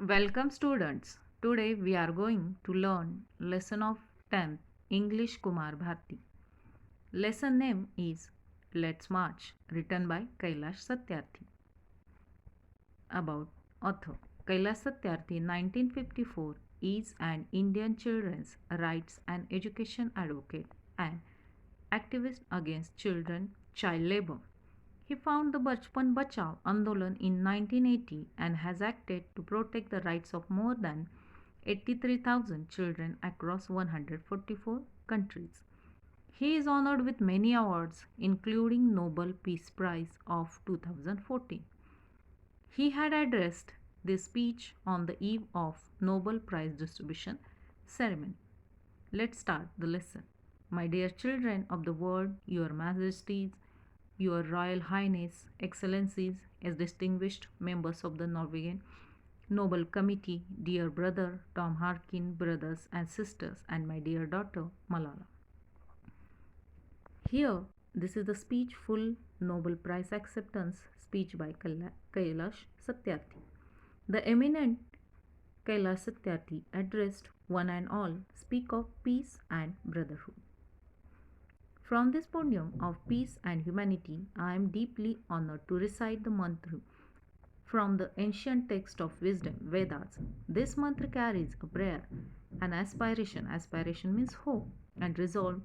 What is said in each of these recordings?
Welcome students. Today we are going to learn lesson of 10th English Kumar Bharti. Lesson name is Let's March, written by Kailash Satyarthi. About author Kailash Satyarthi 1954 is an Indian children's rights and education advocate and activist against child labor. He founded the Bachpan Bachao Andolan in 1980 and has acted to protect the rights of more than 83,000 children across 144 countries. He is honored with many awards, including Nobel Peace Prize of 2014. He had addressed this speech on the eve of Nobel Prize distribution ceremony. Let's start the lesson. My dear children of the world, Your Majesties, Your Royal Highness, Excellencies, as distinguished members of the Norwegian Nobel Committee, dear brother Tom Harkin, brothers and sisters, and my dear daughter Malala. Here, this is the speech full Nobel Prize acceptance speech by Kailash Satyarthi. The eminent Kailash Satyarthi addressed one and all, speak of peace and brotherhood. From this podium of peace and humanity, I am deeply honored to recite the mantra from the ancient text of wisdom, Vedas. This mantra carries a prayer, an aspiration. Aspiration means hope and resolve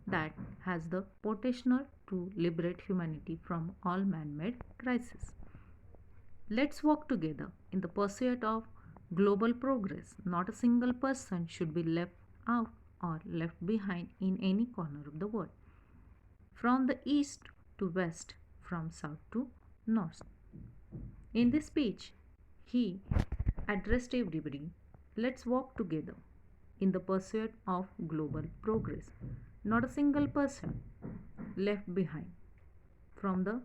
that has the potential to liberate humanity from all man-made crises. Let's work together in the pursuit of global progress. Not a single person should be left out or left behind in any corner of the world. From the east to west, from south to north. In this speech, he addressed everybody. Let's work together in the pursuit of global progress. Not a single person left behind from the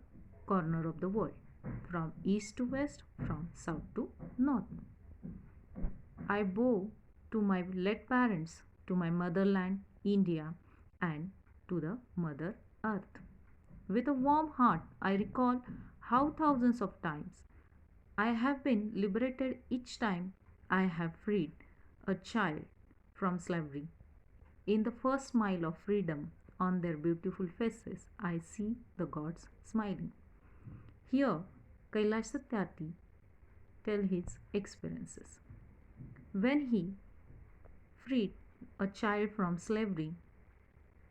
corner of the world, from east to west, from south to north. I bow to my late parents, to my motherland, India, and to the Mother Earth. With a warm heart, I recall how thousands of times I have been liberated each time I have freed a child from slavery. In the first smile of freedom on their beautiful faces, I see the gods smiling. Here, Kailash Satyarthi tells his experiences. When he freed a child from slavery,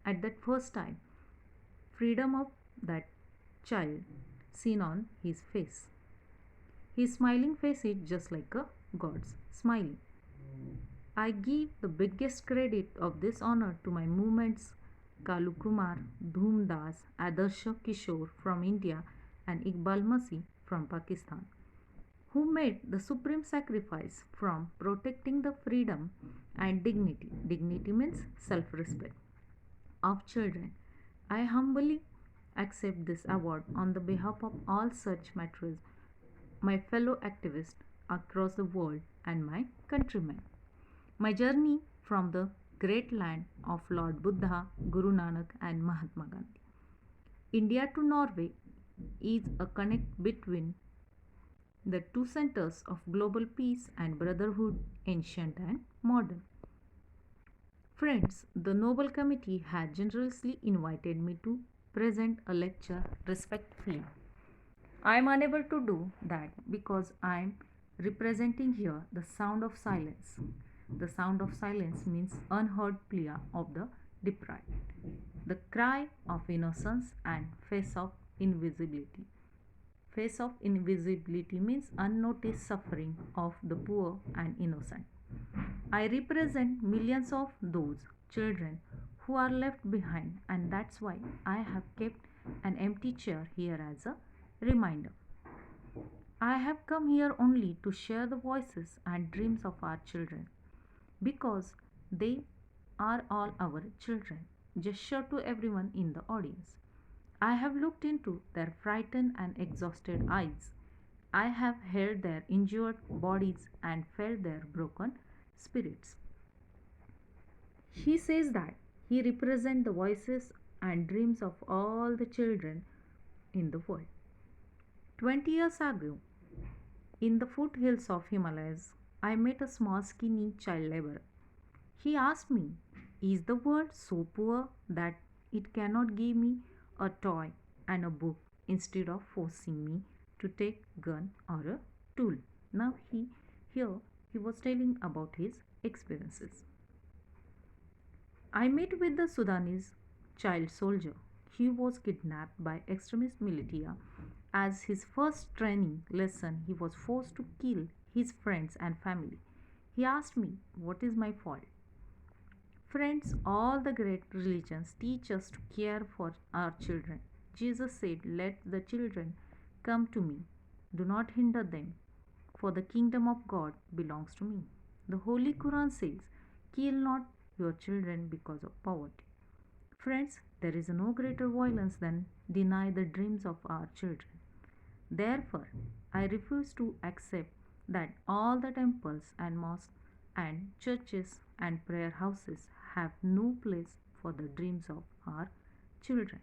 at that first time, freedom of that child seen on his face. His smiling face is just like a god's smiling. I give the biggest credit of this honor to my movements Kalu Kumar, Dhoom Das, Adarsha Kishore from India and Iqbal Masih from Pakistan, who made the supreme sacrifice from protecting the freedom and dignity. Dignity means self-respect of children. I humbly accept this award on the behalf of all such matters, my fellow activists across the world, and my countrymen. My journey from the great land of Lord Buddha, Guru Nanak, and Mahatma Gandhi, India to Norway, is a connect between the two centers of global peace and brotherhood, ancient and modern. Friends, the Nobel Committee had generously invited me to present a lecture respectfully. I am unable to do that because I am representing here the sound of silence. The sound of silence means unheard plea of the deprived, the cry of innocence and face of invisibility. Face of invisibility means unnoticed suffering of the poor and innocent. I represent millions of those children who are left behind, and that's why I have kept an empty chair here as a reminder. I have come here only to share the voices and dreams of our children because they are all our children. Gesture to everyone in the audience. I have looked into their frightened and exhausted eyes. I have held their injured bodies and felt their broken spirits. He says that he represents the voices and dreams of all the children in the world. 20 years ago, in the foothills of Himalayas, I met a small skinny child laborer. He asked me, "Is the world so poor that it cannot give me a toy and a book instead of forcing me to take gun or a tool?" Now here he was telling about his experiences. I met with the Sudanese child soldier. He was kidnapped by extremist militia. As his first training lesson, he was forced to kill his friends and family. He asked me, "What is my fault?" Friends, all the great religions teach us to care for our children. Jesus said, "Let the children come to me. Do not hinder them, for the kingdom of God belongs to me." The Holy Quran says, "Kill not your children because of poverty." Friends, there is no greater violence than deny the dreams of our children. Therefore, I refuse to accept that all the temples and mosques and churches and prayer houses have no place for the dreams of our children.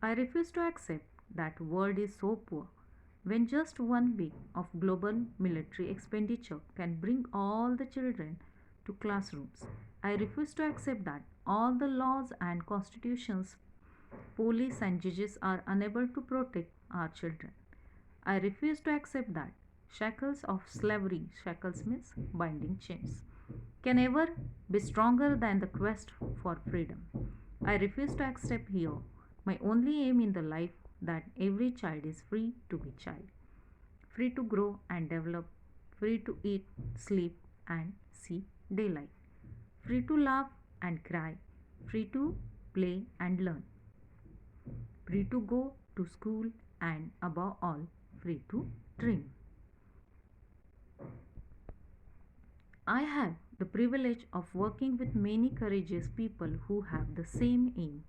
I refuse to accept that world is so poor when just one week of global military expenditure can bring all the children to classrooms. I refuse to accept that all the laws and constitutions, police and judges are unable to protect our children. I refuse to accept that shackles of slavery, shackles means binding chains, can ever be stronger than the quest for freedom. I refuse to accept here my only aim in the life that every child is free to be child, free to grow and develop, free to eat, sleep and see daylight, free to laugh and cry, free to play and learn, free to go to school and above all free to dream. I have the privilege of working with many courageous people who have the same aim.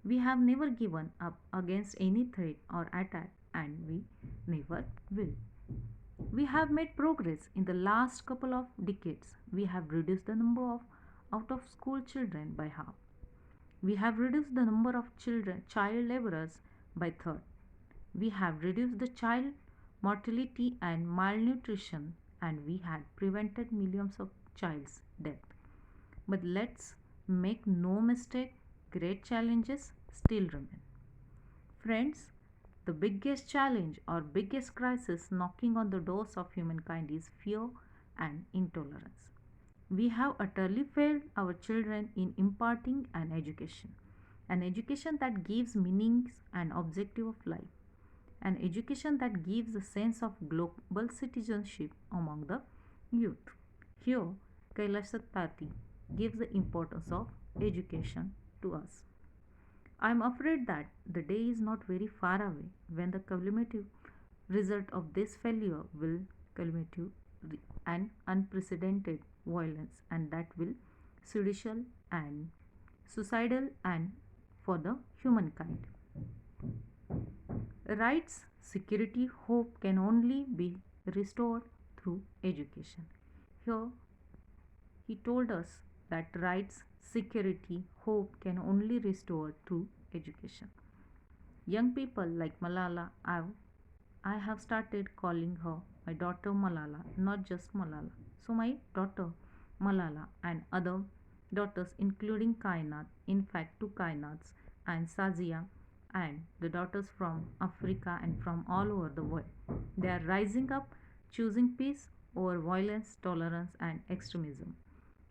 We have never given up against any threat or attack, and we never will. We have made progress in the last couple of decades. We have reduced the number of out of school children by half. We have reduced the number of child laborers by third. We have reduced the child mortality and malnutrition, and we had prevented millions of child's death. But let's make no mistake, great challenges still remain. Friends, the biggest challenge or biggest crisis knocking on the doors of humankind is fear and intolerance. We have utterly failed our children in imparting an education that gives meanings and objective of life, an education that gives a sense of global citizenship among the youth. Here, Kailash Satyarthi gives the importance of education to us. I am afraid that the day is not very far away when the cumulative result of this failure will cumulative and unprecedented violence, and that will suicidal and suicidal and for the humankind. Rights, security, hope can only be restored through education. Here he told us that rights, security, hope can only restored through education. Young people like Malala, I have started calling her my daughter Malala, not just Malala. So my daughter Malala and other daughters including Kainat, in fact two Kainats and Sazia and the daughters from Africa and from all over the world. They are rising up, choosing peace over violence, tolerance and extremism,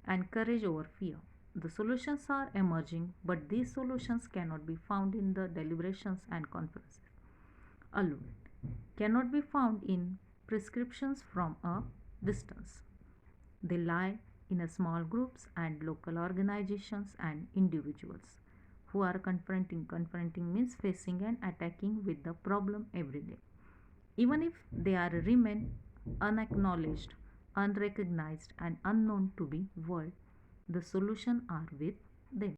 and courage over fear. The solutions are emerging, but these solutions cannot be found in the deliberations and conferences alone, cannot be found in prescriptions from a distance. They lie in a small groups and local organizations and individuals who are confronting. Confronting means facing and attacking with the problem every day. Even if they are remain unacknowledged, unrecognized and unknown to be world, the solution are with them.